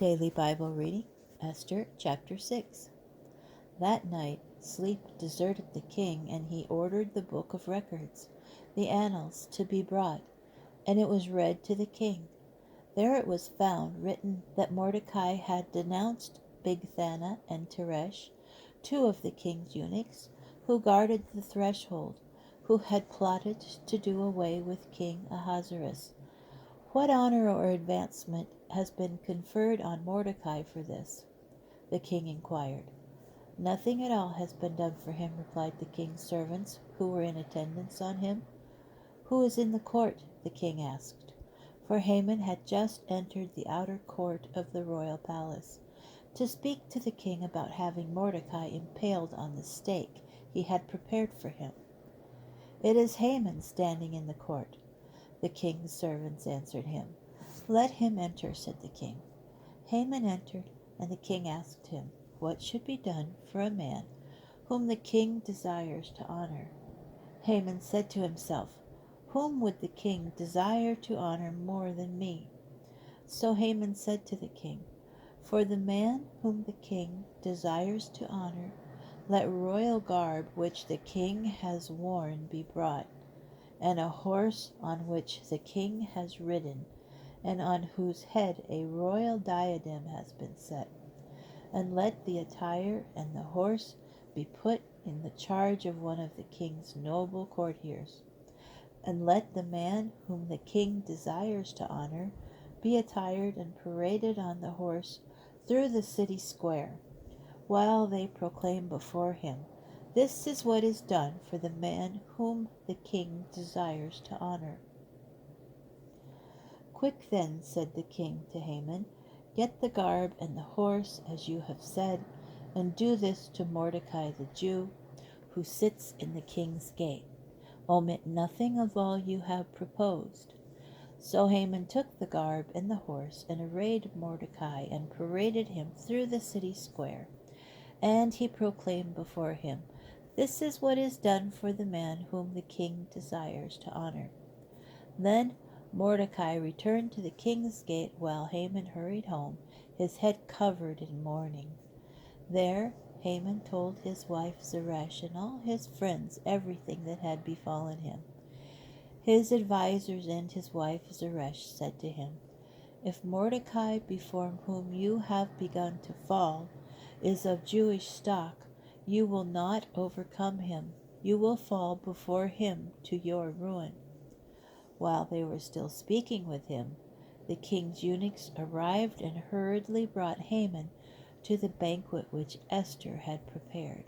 Daily Bible reading, Esther chapter 6. That night sleep deserted the king, and he ordered the book of records, the annals, to be brought, and it was read to the king. There it was found written that Mordecai had denounced Bigthana and Teresh, two of the king's eunuchs, who guarded the threshold, who had plotted to do away with King Ahasuerus. What honor or advancement has been conferred on Mordecai for this? The king inquired. Nothing at all has been done for him, replied the king's servants who were in attendance on him. Who is in the court? The king asked. For Haman had just entered the outer court of the royal palace to speak to the king about having Mordecai impaled on the stake he had prepared for him. It is Haman standing in the court. The king's servants answered him. Let him enter, said the king. Haman entered, and the king asked him, what should be done for a man whom the king desires to honor? Haman said to himself, whom would the king desire to honor more than me? So Haman said to the king, for the man whom the king desires to honor, let royal garb which the king has worn be brought, and a horse on which the king has ridden, and on whose head a royal diadem has been set. And let the attire and the horse be put in the charge of one of the king's noble courtiers. And let the man whom the king desires to honor be attired and paraded on the horse through the city square, while they proclaim before him, this is what is done for the man whom the king desires to honor. Quick then, said the king to Haman, get the garb and the horse as you have said, and do this to Mordecai the Jew, who sits in the king's gate. Omit nothing of all you have proposed. So Haman took the garb and the horse, and arrayed Mordecai, and paraded him through the city square. And he proclaimed before him, this is what is done for the man whom the king desires to honor. Then Mordecai returned to the king's gate, while Haman hurried home, his head covered in mourning. There Haman told his wife Zeresh and all his friends everything that had befallen him. His advisers and his wife Zeresh said to him, if Mordecai, before whom you have begun to fall, is of Jewish stock, you will not overcome him. You will fall before him to your ruin. While they were still speaking with him, the king's eunuchs arrived and hurriedly brought Haman to the banquet which Esther had prepared.